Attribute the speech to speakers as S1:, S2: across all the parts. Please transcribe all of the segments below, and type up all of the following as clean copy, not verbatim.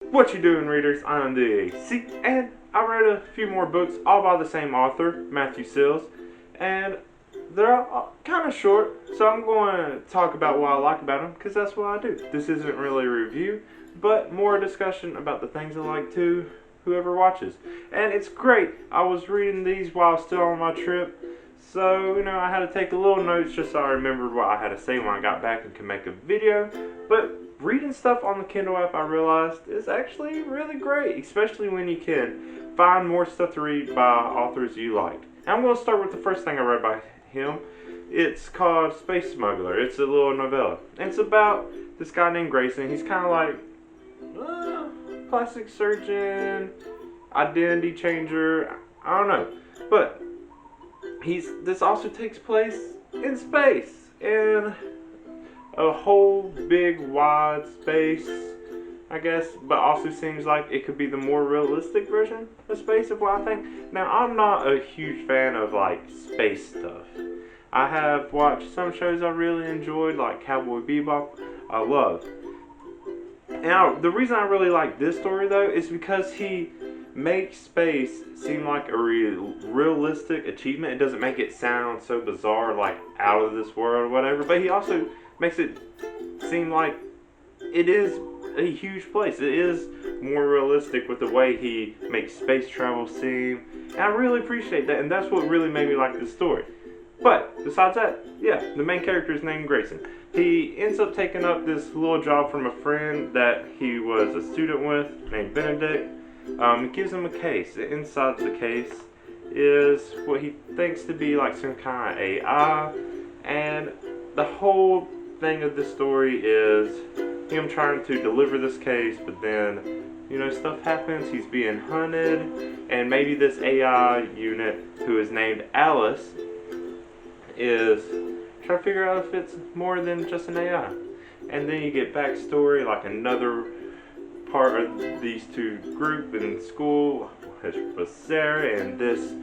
S1: What you doing, readers? I'm the AC, and I wrote a few more books all by the same author, Matthew Sills, and they're kind of short, so I'm going to talk about what I like about them, because that's what I do. This isn't really a review, but more a discussion about the things I like to whoever watches. And it's great. I was reading these while I was still on my trip, so, I had to take a little notes just so I remembered what I had to say when I got back and could make a video, but reading stuff on the Kindle app, I realized, is actually really great, especially when you can find more stuff to read by authors you like. And I'm going to start with the first thing I read by him. It's called Space Smuggler. It's a little novella. And it's about this guy named Grayson. He's kind of like plastic surgeon, identity changer, I don't know. But this also takes place in space, in a whole big wide space, I guess, but also seems like it could be the more realistic version of space of what I think. Now, I'm not a huge fan of like space stuff. I have watched some shows I really enjoyed, like Cowboy Bebop, I love. Now, the reason I really like this story though is because he makes space seem like a realistic achievement. It doesn't make it sound so bizarre, like out of this world or whatever, but he also makes it seem like it is a huge place. It is more realistic with the way he makes space travel seem. And I really appreciate that, and that's what really made me like this story. But besides that, yeah, the main character is named Grayson. He ends up taking up this little job from a friend that he was a student with named Benedict. He gives him a case. Inside the case is what he thinks to be like some kind of AI, and the whole thing of this story is him trying to deliver this case, but then stuff happens. He's being hunted, and maybe this AI unit, who is named Alice, is trying to figure out if it's more than just an AI. And then you get backstory, like another part of these two group in school was Sarah, and this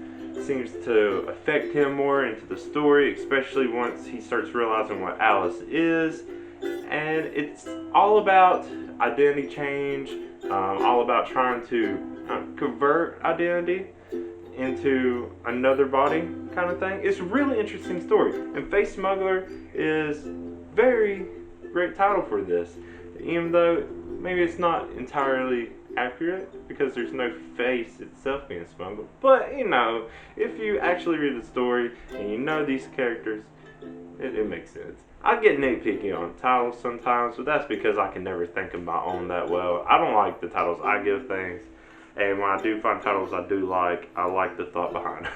S1: seems to affect him more into the story, especially once he starts realizing what Alice is. And it's all about identity change, all about trying to convert identity into another body kind of thing. It's a really interesting story, and Face Smuggler is very great title for this, even though maybe it's not entirely accurate because there's no face itself being smuggled. But if you actually read the story and you know these characters, it makes sense. I get nitpicky on titles sometimes, but that's because I can never think of my own that well. I don't like the titles I give things, and when I do find titles I do like, I like the thought behind it.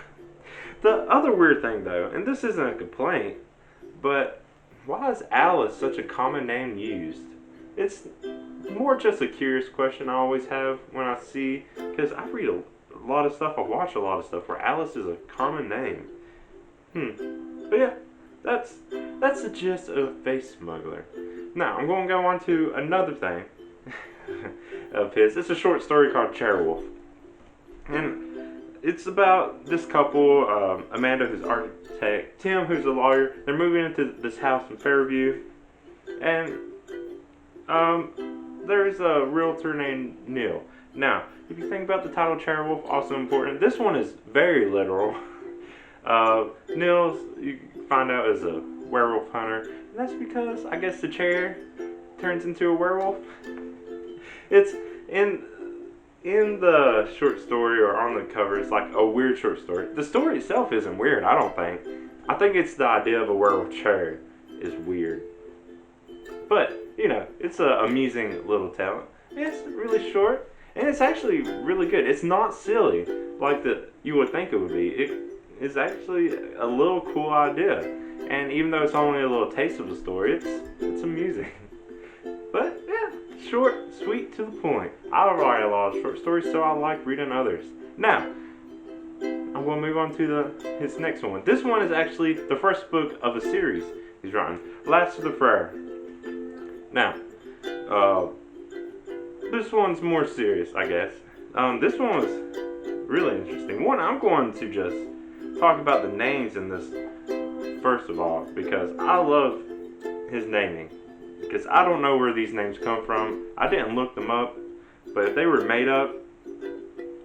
S1: The other weird thing though, and this isn't a complaint, but why is Alice such a common name used? It's more just a curious question I always have when I see, because I read a lot of stuff, I watch a lot of stuff where Alice is a common name. But yeah, that's the gist of Face Smuggler. Now, I'm going to go on to another thing of his. It's a short story called Chairwolf. And it's about this couple, Amanda, who's an architect, Tim, who's a lawyer. They're moving into this house in Fairview, and there's a realtor named Neil. Now, if you think about the title Chairwolf, also important, this one is very literal. Neil, you find out, is a werewolf hunter, and that's because I guess the chair turns into a werewolf. It's in the short story, or on the cover, it's like a weird short story. The story itself isn't weird, I don't think. I think it's the idea of a werewolf chair is weird. But, it's an amusing little tale. It's really short, and it's actually really good. It's not silly like you would think it would be. It is actually a little cool idea. And even though it's only a little taste of the story, it's amusing. But, yeah, short, sweet, to the point. I write a lot of short stories, so I like reading others. Now, I'm going to move on to his next one. This one is actually the first book of a series he's written, Last of the Freyr. Now, this one's more serious, I guess. This one was really interesting. One, I'm going to just talk about the names in this first of all, because I love his naming. Because I don't know where these names come from. I didn't look them up. But if they were made up,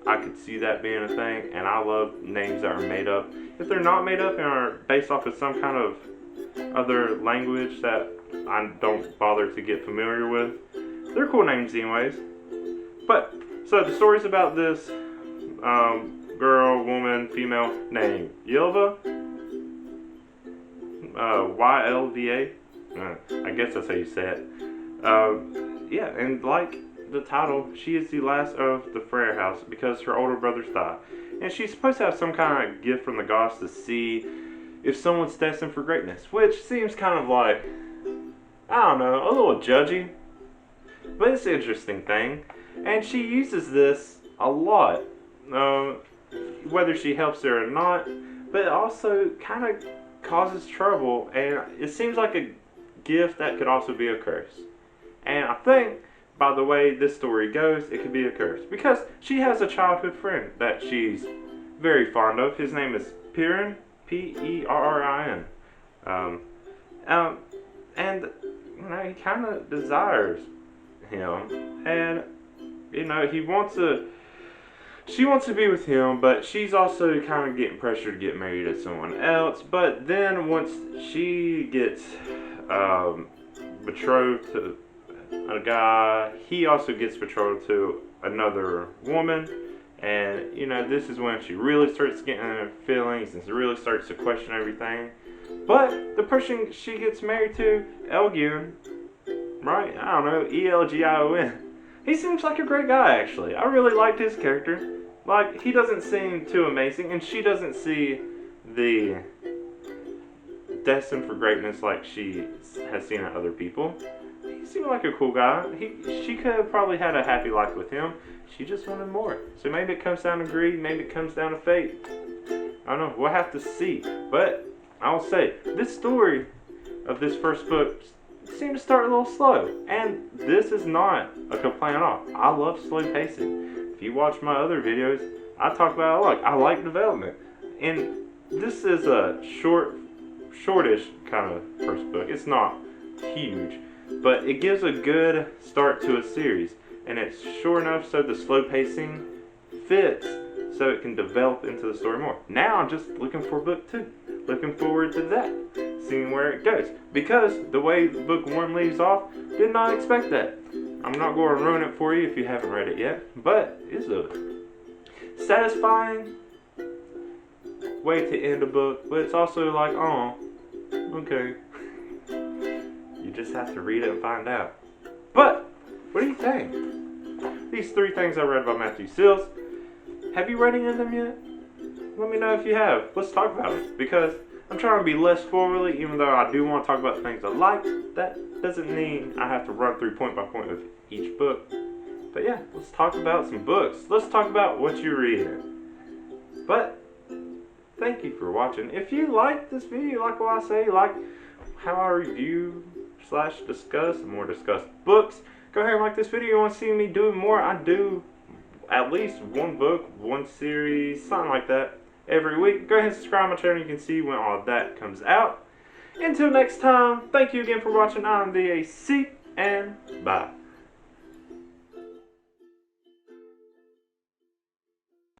S1: I could see that being a thing, and I love names that are made up. If they're not made up and are based off of some kind of other language that I don't bother to get familiar with, they're cool names anyways. But, so the story's about this girl, woman, female named Ylva. Ylva. I guess that's how you say it. Yeah, and like the title, she is the last of the Freyr house because her older brothers died. And she's supposed to have some kind of gift from the gods to see if someone's destined for greatness, which seems kind of like, I don't know, a little judgy. But it's an interesting thing. And she uses this a lot, whether she helps her or not, but it also kind of causes trouble, and it seems like a gift that could also be a curse. And I think, by the way this story goes, it could be a curse, because she has a childhood friend that she's very fond of. His name is Perrin, P-E-R-R-I-N. And, you know, he kind of desires him, and, you know, she wants to be with him, but she's also kind of getting pressure to get married to someone else. But then once she gets betrothed to a guy, he also gets betrothed to another woman. And, you know, this is when she really starts getting her feelings and really starts to question everything. But the person she gets married to, Elgion, right? I don't know, E-L-G-I-O-N. He seems like a great guy, actually. I really liked his character. Like, he doesn't seem too amazing, and she doesn't see the destined for greatness like she has seen in other people. He seemed like a cool guy. She could have probably had a happy life with him. She just wanted more. So maybe it comes down to greed, maybe it comes down to fate. I don't know, we'll have to see. But I'll say, this story of this first book seemed to start a little slow. And this is not a complaint at all. I love slow pacing. If you watch my other videos, I talk about it a lot. I like development. And this is a shortish kind of first book. It's not huge, but it gives a good start to a series. And it's short enough so the slow pacing fits so it can develop into the story more. Now I'm just looking for book 2. Looking forward to that. Seeing where it goes. Because the way book 1 leaves off, did not expect that. I'm not going to ruin it for you if you haven't read it yet. But it's a satisfying way to end a book. But it's also like, oh, okay. You just have to read it and find out. But, what do you think? These 3 things I read about Matthew Sills. Have you read any of them yet? Let me know if you have. Let's talk about it. Because I'm trying to be less spoilery, even though I do want to talk about things I like. That doesn't mean I have to run through point by point of each book. But yeah, let's talk about some books. Let's talk about what you're reading. But thank you for watching. If you like this video, like what I say, like how I review / discuss more discussed books, go ahead and like this video. You want to see me doing more? I do at least 1 book, 1 series, something like that every week. Go ahead and subscribe to my channel. You can see when all that comes out. Until next time, thank you again for watching. I'm the AC, and bye.